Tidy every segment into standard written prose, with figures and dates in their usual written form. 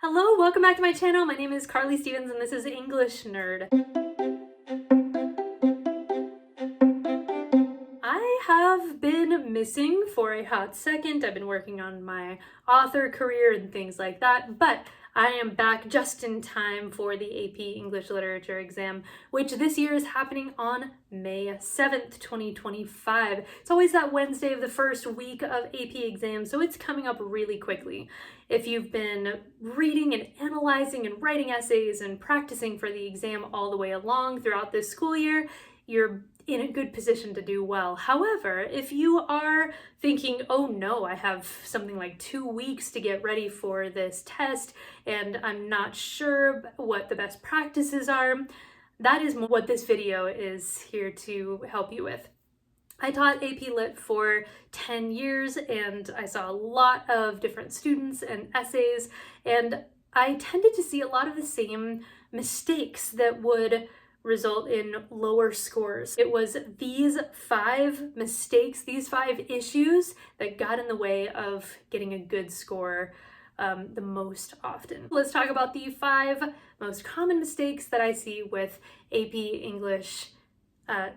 Hello, welcome back to my channel. My name is Carly Stevens and this is English Nerd. I have been missing for a hot second. I've been working on my author career and things like that, but I am back just in time for the AP English Literature exam, which this year is happening on May 7th, 2025. It's always that Wednesday of the first week of AP exams, so it's coming up really quickly. If you've been reading and analyzing and writing essays and practicing for the exam all the way along throughout this school year, you're in a good position to do well. However, if you are thinking, oh no, I have something like 2 weeks to get ready for this test and I'm not sure what the best practices are, that is what this video is here to help you with. I taught AP Lit for 10 years and I saw a lot of different students and essays, and I tended to see a lot of the same mistakes that would result in lower scores. It was these 5 mistakes, these 5 issues that got in the way of getting a good score the most often. Let's talk about the 5 most common mistakes that I see with AP English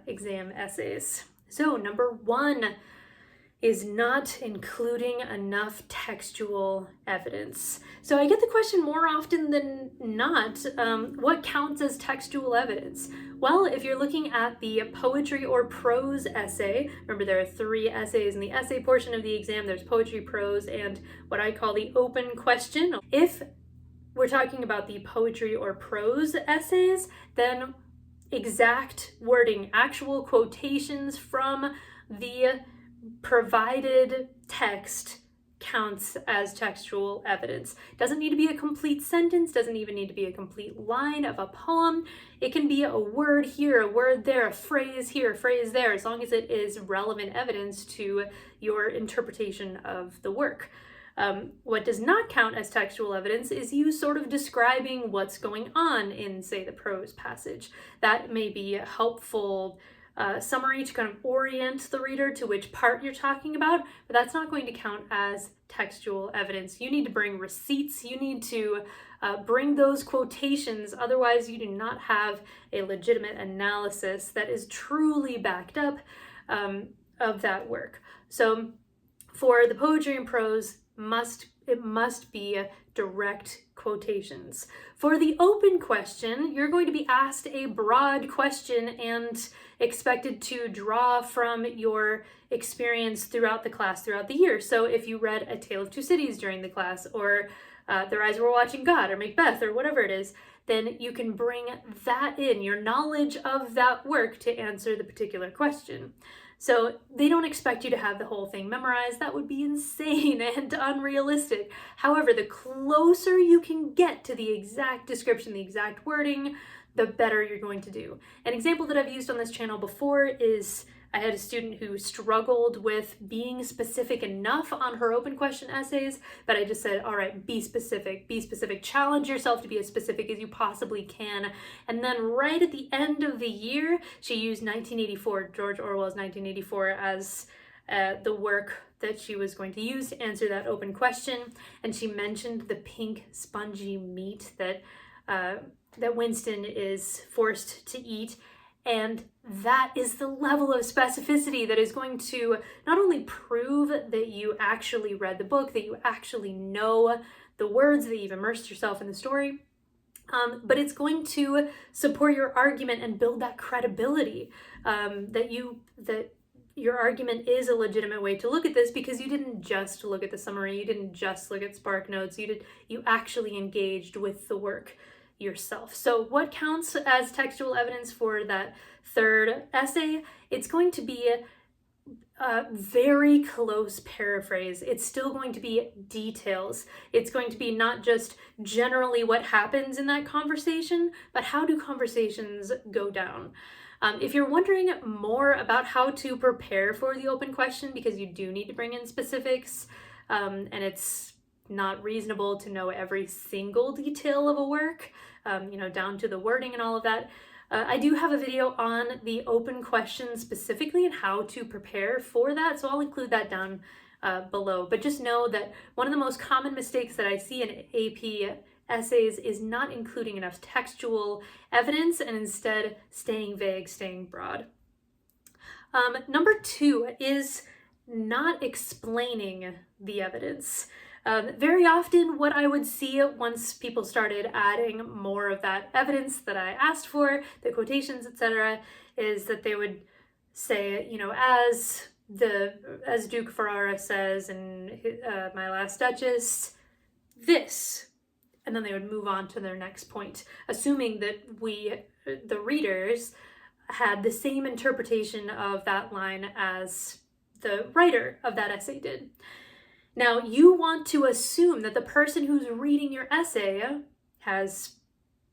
exam essays. So number 1 is not including enough textual evidence. So I get the question more often than not, what counts as textual evidence? Well, if you're looking at the poetry or prose essay, remember there are 3 essays in the essay portion of the exam. There's poetry, prose, and what I call the open question. If we're talking about the poetry or prose essays, then exact wording, actual quotations from the provided text counts as textual evidence. Doesn't need to be a complete sentence, doesn't even need to be a complete line of a poem. It can be a word here, a word there, a phrase here, a phrase there, as long as it is relevant evidence to your interpretation of the work. What does not count as textual evidence is you sort of describing what's going on in, say, the prose passage. That may be a helpful summary to kind of orient the reader to which part you're talking about, but that's not going to count as textual evidence. You need to bring receipts, you need to bring those quotations, otherwise you do not have a legitimate analysis that is truly backed up of that work. So for the poetry and prose, it must be direct quotations. For the open question, you're going to be asked a broad question and expected to draw from your experience throughout the class, throughout the year. So if you read A Tale of Two Cities during the class, or Their Eyes Were Watching God, or Macbeth, or whatever it is, then you can bring that in, your knowledge of that work, to answer the particular question. So they don't expect you to have the whole thing memorized. That would be insane and unrealistic. However, the closer you can get to the exact description, the exact wording, the better you're going to do. An example that I've used on this channel before is I had a student who struggled with being specific enough on her open question essays, but I just said, all right, be specific, challenge yourself to be as specific as you possibly can. And then right at the end of the year, she used 1984, George Orwell's 1984, as the work that she was going to use to answer that open question. And she mentioned the pink spongy meat that Winston is forced to eat. And that is the level of specificity that is going to not only prove that you actually read the book, that you actually know the words, that you've immersed yourself in the story, but it's going to support your argument and build that credibility, that your argument is a legitimate way to look at this, because you didn't just look at the summary, you didn't just look at Spark Notes, you actually engaged with the work yourself. So what counts as textual evidence for that 3rd essay? It's going to be a very close paraphrase. It's still going to be details. It's going to be not just generally what happens in that conversation, but how do conversations go down? If you're wondering more about how to prepare for the open question, because you do need to bring in specifics, and it's not reasonable to know every single detail of a work, down to the wording and all of that. I do have a video on the open question specifically and how to prepare for that, so I'll include that down below. But just know that one of the most common mistakes that I see in AP essays is not including enough textual evidence and instead staying vague, staying broad. Number 2 is not explaining the evidence. Very often what I would see once people started adding more of that evidence that I asked for, the quotations, etc., is that they would say, as Duke Ferrara says in My Last Duchess, this, and then they would move on to their next point, assuming that we, the readers, had the same interpretation of that line as the writer of that essay did. Now, you want to assume that the person who's reading your essay has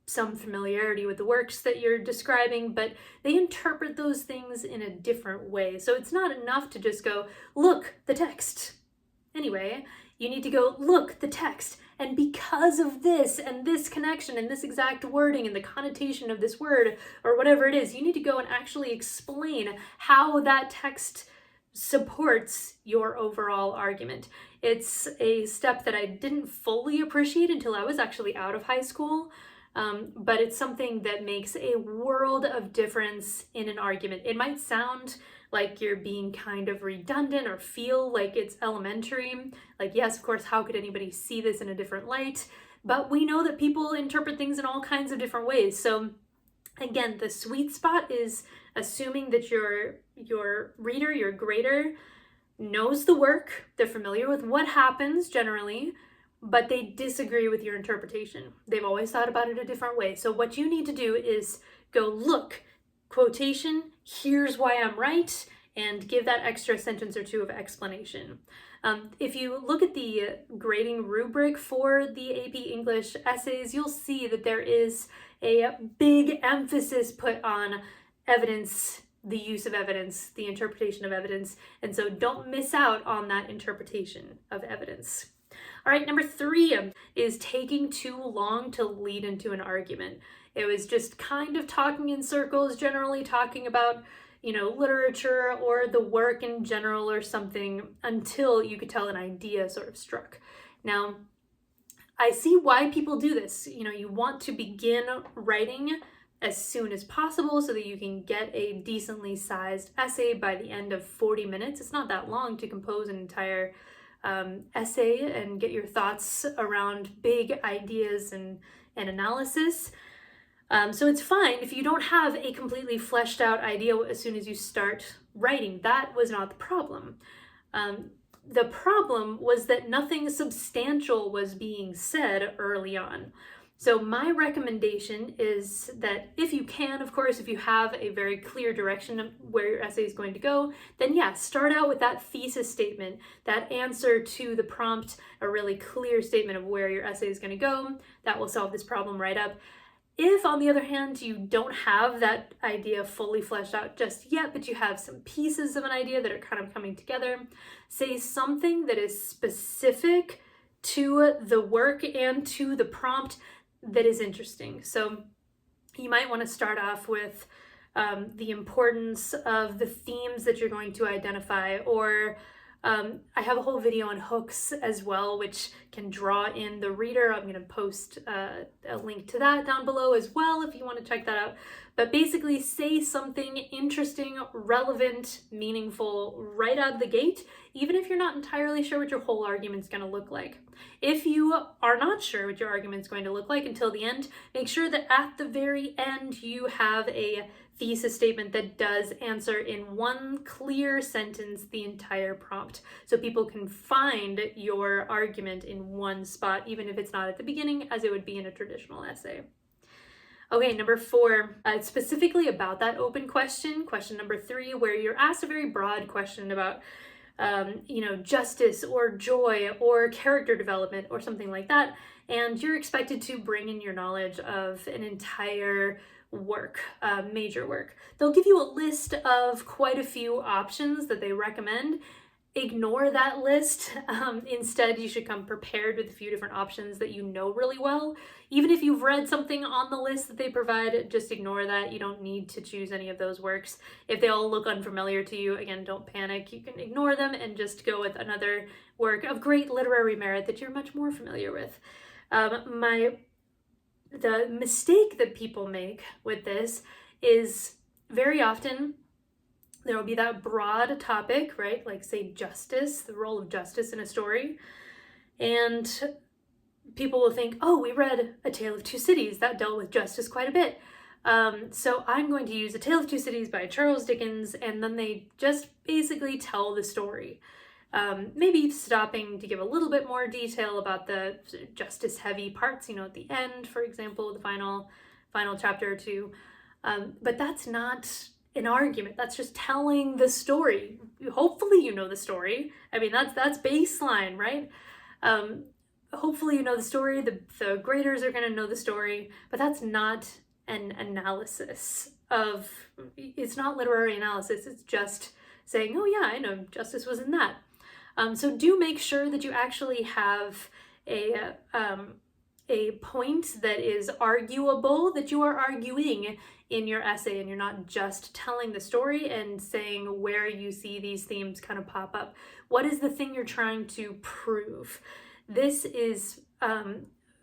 some familiarity with the works that you're describing, but they interpret those things in a different way. So it's not enough to just go, look, the text. Anyway, you need to go, look, the text, and because of this and this connection and this exact wording and the connotation of this word or whatever it is, you need to go and actually explain how that text supports your overall argument. It's a step that I didn't fully appreciate until I was actually out of high school, but it's something that makes a world of difference in an argument. It might sound like you're being kind of redundant or feel like it's elementary. Like, yes, of course, how could anybody see this in a different light? But we know that people interpret things in all kinds of different ways. So again, the sweet spot is assuming that your reader, your grader, knows the work, they're familiar with what happens generally, but they disagree with your interpretation. They've always thought about it a different way. So what you need to do is go, look, quotation, here's why I'm right, and give that extra sentence or two of explanation. If you look at the grading rubric for the AP English essays, you'll see that there is a big emphasis put on evidence, the use of evidence, the interpretation of evidence, and so don't miss out on that interpretation of evidence. All right, number 3 is taking too long to lead into an argument. It was just kind of talking in circles, generally talking about, literature or the work in general or something until you could tell an idea sort of struck. Now, I see why people do this. You want to begin writing as soon as possible so that you can get a decently sized essay by the end of 40 minutes. It's not that long to compose an entire essay and get your thoughts around big ideas and analysis. So it's fine if you don't have a completely fleshed out idea as soon as you start writing. That was not the problem. The problem was that nothing substantial was being said early on. So my recommendation is that if you can, of course, if you have a very clear direction of where your essay is going to go, then yeah, start out with that thesis statement, that answer to the prompt, a really clear statement of where your essay is going to go. That will solve this problem right up. If, on the other hand, you don't have that idea fully fleshed out just yet, but you have some pieces of an idea that are kind of coming together, say something that is specific to the work and to the prompt that is interesting. So you might want to start off with the importance of the themes that you're going to identify, or I have a whole video on hooks as well, which can draw in the reader. I'm going to post a link to that down below as well if you want to check that out. But basically say something interesting, relevant, meaningful right out of the gate, even if you're not entirely sure what your whole argument's going to look like. If you are not sure what your argument's going to look like until the end, make sure that at the very end you have a thesis statement that does answer in one clear sentence the entire prompt, so people can find your argument in one spot, even if it's not at the beginning, as it would be in a traditional essay. Okay, number 4, it's specifically about that open question number 3, where you're asked a very broad question about justice or joy or character development or something like that, and you're expected to bring in your knowledge of an entire work, major work. They'll give you a list of quite a few options that they recommend. Ignore that list. Instead, you should come prepared with a few different options that you know really well. Even if you've read something on the list that they provide, just ignore that. You don't need to choose any of those works. If they all look unfamiliar to you, again, don't panic. You can ignore them and just go with another work of great literary merit that you're much more familiar with. The mistake that people make with this is very often there will be that broad topic, right? Like, say, justice, the role of justice in a story. And people will think, oh, we read A Tale of Two Cities that dealt with justice quite a bit. So I'm going to use A Tale of Two Cities by Charles Dickens, and then they just basically tell the story. Maybe stopping to give a little bit more detail about the justice-heavy parts, at the end, for example, the final chapter or two. But that's not an argument. That's just telling the story. Hopefully you know the story. I mean, that's baseline, right? Hopefully you know the story. The graders are going to know the story, but that's not an analysis of, it's not literary analysis. It's just saying, oh yeah, I know justice was in that. So do make sure that you actually have a point that is arguable, that you are arguing in your essay, and you're not just telling the story and saying where you see these themes kind of pop up. What is the thing you're trying to prove? This is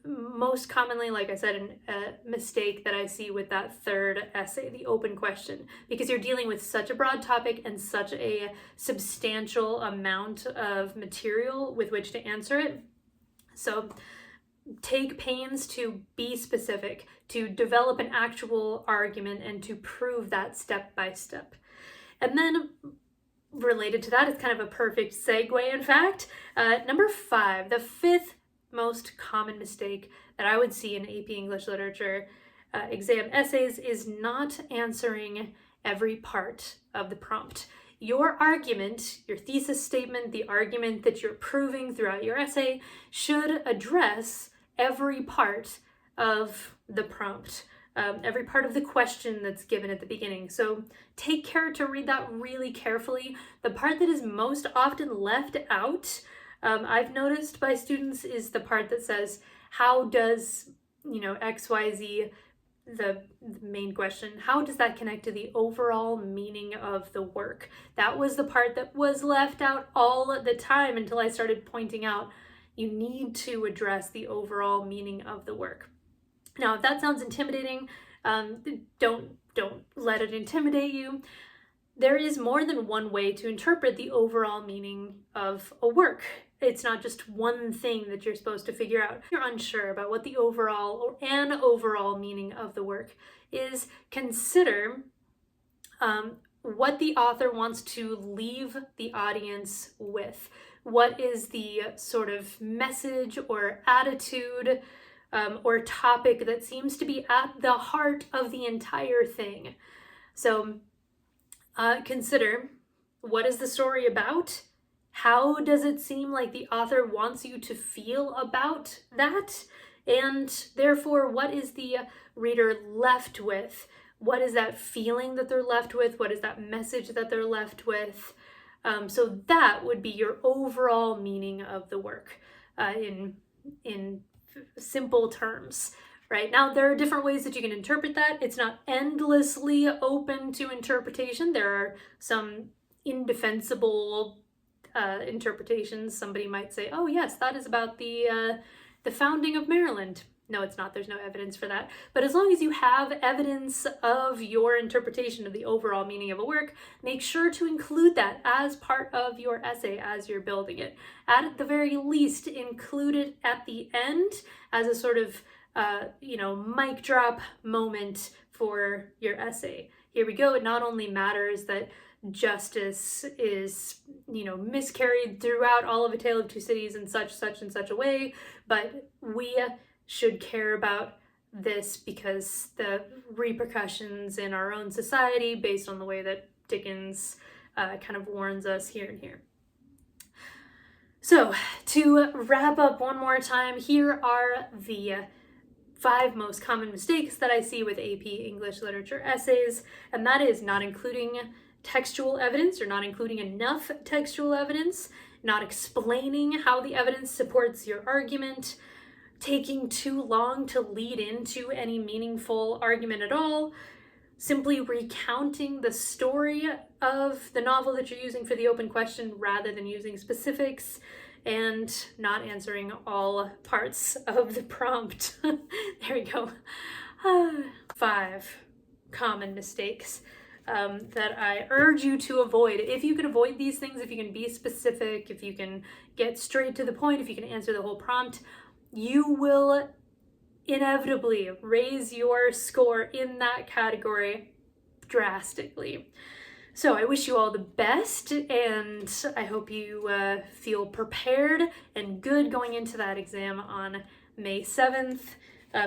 most commonly, like I said, a mistake that I see with that third essay, the open question, because you're dealing with such a broad topic and such a substantial amount of material with which to answer it. So take pains to be specific, to develop an actual argument, and to prove that step by step. And then related to that, it's kind of a perfect segue, in fact. Number 5, the fifth most common mistake that I would see in AP English Literature exam essays is not answering every part of the prompt. Your argument, your thesis statement, the argument that you're proving throughout your essay should address every part of the prompt, every part of the question that's given at the beginning. So take care to read that really carefully. The part that is most often left out, I've noticed by students, is the part that says, how does, XYZ, the main question, how does that connect to the overall meaning of the work? That was the part that was left out all the time until I started pointing out you need to address the overall meaning of the work. Now, if that sounds intimidating, don't let it intimidate you. There is more than one way to interpret the overall meaning of a work. It's not just one thing that you're supposed to figure out. If you're unsure about what the overall meaning of the work is, consider what the author wants to leave the audience with. What is the sort of message or attitude or topic that seems to be at the heart of the entire thing? So consider, what is the story about? How does it seem like the author wants you to feel about that? And therefore, what is the reader left with? What is that feeling that they're left with? What is that message that they're left with? So that would be your overall meaning of the work in simple terms. Right? Now, there are different ways that you can interpret that. It's not endlessly open to interpretation. There are some indefensible interpretations. Somebody might say, oh yes, that is about the founding of Maryland. No, it's not. There's no evidence for that. But as long as you have evidence of your interpretation of the overall meaning of a work, make sure to include that as part of your essay as you're building it. At the very least, include it at the end as a sort of mic drop moment for your essay. Here we go. It not only matters that justice is, miscarried throughout all of A Tale of Two Cities in such and such a way, but we should care about this because the repercussions in our own society, based on the way that Dickens kind of warns us here and here. So to wrap up one more time, here are the 5 most common mistakes that I see with AP English Literature essays, and that is not including textual evidence or not including enough textual evidence, not explaining how the evidence supports your argument, taking too long to lead into any meaningful argument at all, simply recounting the story of the novel that you're using for the open question rather than using specifics, and not answering all parts of the prompt. There we go. 5 common mistakes that I urge you to avoid. If you can avoid these things, if you can be specific, if you can get straight to the point, if you can answer the whole prompt, you will inevitably raise your score in that category drastically. So I wish you all the best, and I hope you feel prepared and good going into that exam on May 7th.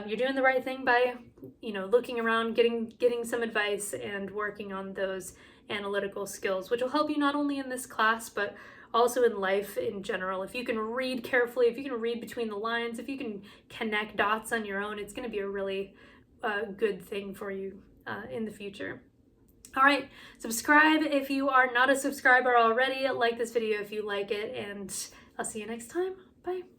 You're doing the right thing by, looking around, getting some advice, and working on those analytical skills, which will help you not only in this class, but also in life in general. If you can read carefully, if you can read between the lines, if you can connect dots on your own, it's going to be a really good thing for you in the future. All right, subscribe if you are not a subscriber already. Like this video if you like it, and I'll see you next time. Bye.